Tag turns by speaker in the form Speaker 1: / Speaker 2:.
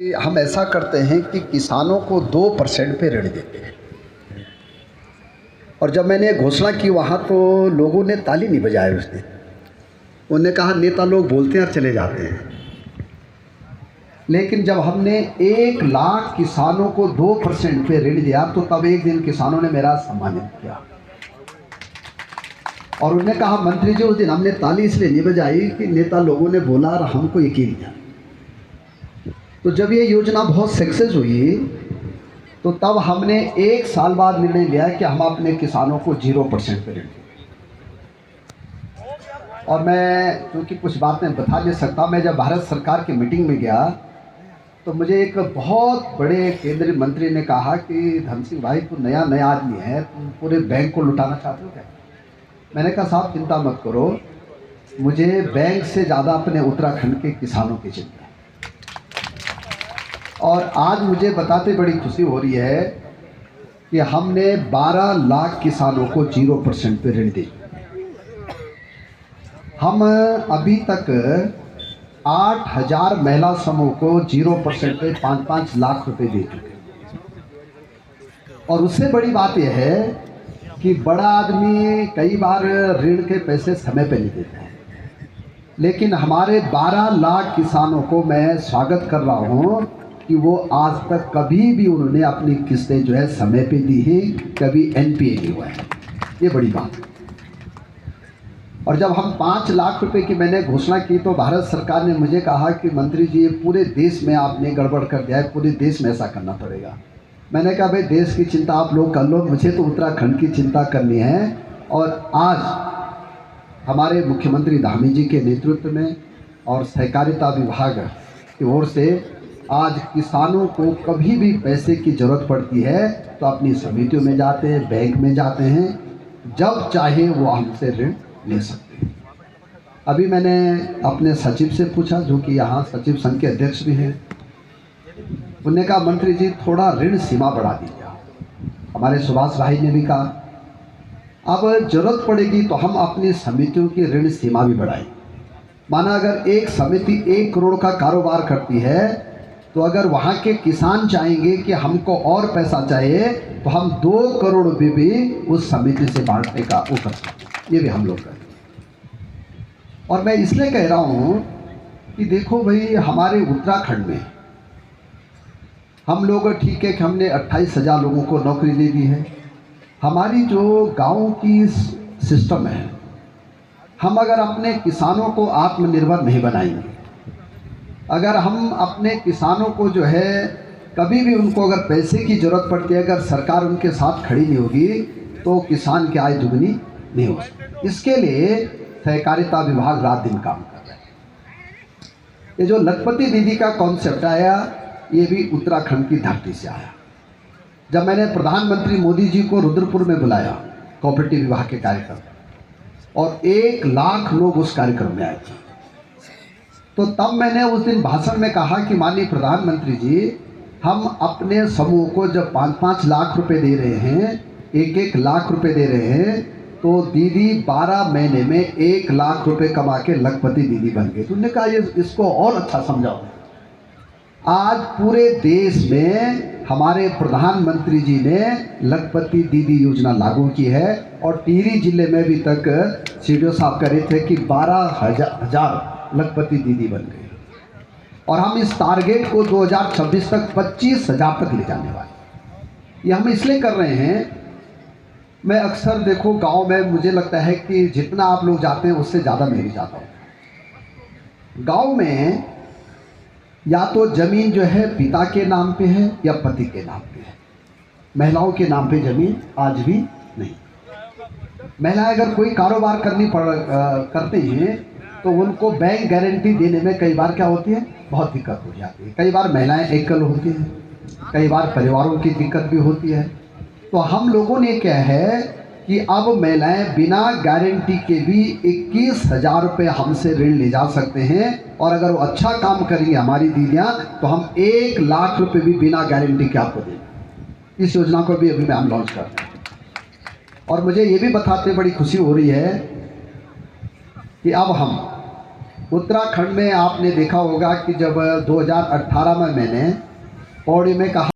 Speaker 1: हम ऐसा करते हैं कि किसानों को 2% पे ऋण देते हैं। और जब मैंने घोषणा की वहाँ तो लोगों ने ताली नहीं बजाए उस दिन। उन्होंने कहा नेता लोग बोलते हैं और चले जाते हैं। लेकिन जब हमने 1 लाख किसानों को 2% पे ऋण दिया तो तब एक दिन किसानों ने मेरा सम्मानित किया और उन्होंने कहा मंत्री जी उस दिन हमने ताली इसलिए नहीं बजाई कि नेता लोगों ने बोला और हमको यकीन था। तो जब ये योजना बहुत सक्सेस हुई तो तब हमने 1 साल बाद निर्णय लिया कि हम अपने किसानों को 0% पे ऋण दें। और मैं क्योंकि कुछ बातें बता नहीं सकता, मैं जब भारत सरकार की मीटिंग में गया तो मुझे एक बहुत बड़े केंद्रीय मंत्री ने कहा कि धन सिंह भाई तू नया आदमी है, तुम पूरे बैंक को लुटाना चाहते हो क्या? मैंने कहा साहब चिंता मत करो, मुझे बैंक से ज़्यादा अपने उत्तराखंड के किसानों की चिंता है। और आज मुझे बताते बड़ी खुशी हो रही है कि हमने 12 लाख किसानों को 0% पे ऋण दिया। हम अभी तक 8,000 महिला समूह को 0% पे 5-5 लाख रुपए दे चुके। और उससे बड़ी बात यह है कि बड़ा आदमी कई बार ऋण के पैसे समय पे नहीं देता है, लेकिन हमारे 12 लाख किसानों को मैं स्वागत कर रहा हूँ कि वो आज तक कभी भी उन्होंने अपनी किस्तें जो है समय पे दी हैं, कभी NPA नहीं हुआ है। ये बड़ी बात है। और जब हम 5 लाख रुपए की मैंने घोषणा की तो भारत सरकार ने मुझे कहा कि मंत्री जी ये पूरे देश में आपने गड़बड़ कर दिया है, पूरे देश में ऐसा करना पड़ेगा। मैंने कहा भाई देश की चिंता आप लोग कर लो, मुझे तो उत्तराखंड की चिंता करनी है। और आज हमारे मुख्यमंत्री धामी जी के नेतृत्व में और सहकारिता विभाग की ओर से आज किसानों को कभी भी पैसे की ज़रूरत पड़ती है तो अपनी समितियों में जाते हैं, बैंक में जाते हैं, जब चाहे वो हमसे ऋण ले सकते हैं। अभी मैंने अपने सचिव से पूछा जो कि यहाँ सचिव संघ के अध्यक्ष भी हैं, उन्होंने कहा मंत्री जी थोड़ा ऋण सीमा बढ़ा दीजिए। हमारे सुभाष भाई ने भी कहा अब जरूरत पड़ेगी तो हम अपनी समितियों की ऋण सीमा भी बढ़ाएं। माना अगर एक समिति 1 करोड़ का कारोबार करती है तो अगर वहाँ के किसान चाहेंगे कि हमको और पैसा चाहिए तो हम 2 करोड़ भी उस समिति से बांटने का वो कर सकते हैं। ये भी हम लोग करें। और मैं इसलिए कह रहा हूँ कि देखो भाई हमारे उत्तराखंड में हम लोग ठीक है कि हमने 28,000 लोगों को नौकरी दे दी है। हमारी जो गाँव की सिस्टम है, हम अगर अपने किसानों को आत्मनिर्भर नहीं बनाएंगे, अगर हम अपने किसानों को जो है कभी भी उनको अगर पैसे की ज़रूरत पड़ती है, अगर सरकार उनके साथ खड़ी नहीं होगी तो किसान की आय दुगनी नहीं हो सकती। इसके लिए सहकारिता विभाग रात दिन काम कर रहा है। ये जो लखपति दीदी का कॉन्सेप्ट आया ये भी उत्तराखंड की धरती से आया। जब मैंने प्रधानमंत्री मोदी जी को रुद्रपुर में बुलाया कोऑपरेटिव विभाग के कार्यक्रम और 1 लाख लोग उस कार्यक्रम में आए थे, तो तब मैंने उस दिन भाषण में कहा कि माननीय प्रधानमंत्री जी हम अपने समूह को जब 5-5 लाख रुपए दे रहे हैं, 1-1 लाख रुपए दे रहे हैं, तो दीदी 12 महीने में 1 लाख रुपए कमा के लखपति दीदी बन गए। तो उन्होंने कहा ये इसको और अच्छा समझाओ। आज पूरे देश में हमारे प्रधानमंत्री जी ने लखपति दीदी योजना लागू की है और टिहरी जिले में भी तक CDO साहब कह रहे थे कि 12,000 लखपति दीदी बन गई। और हम इस टारगेट को 2026 तक 25,000 तक ले जाने वाले। ये हम इसलिए कर रहे हैं, मैं अक्सर देखो गांव में मुझे लगता है कि जितना आप लोग जाते हैं उससे ज़्यादा मैं भी जाता हूँ। गांव में या तो ज़मीन जो है पिता के नाम पे है या पति के नाम पे है, महिलाओं के नाम पे ज़मीन आज भी नहीं। महिलाएं अगर कोई कारोबार करते हैं तो उनको बैंक गारंटी देने में कई बार क्या होती है, बहुत दिक्कत हो जाती है। कई बार महिलाएं एकल होती हैं, कई बार परिवारों की दिक्कत भी होती है। तो हम लोगों ने क्या है कि अब महिलाएं बिना गारंटी के भी 21,000 रुपये हमसे ऋण ले जा सकते हैं। और अगर वो अच्छा काम करेंगे हमारी दीदियाँ तो हम 1 लाख रुपये भी बिना गारंटी के आपको देंगे। इस योजना को भी अभी मैं हम लॉन्च कर रहे हैं। और मुझे ये भी बताते बड़ी खुशी हो रही है कि अब हम उत्तराखंड में आपने देखा होगा कि जब 2018 में मैंने पौड़ी में कहा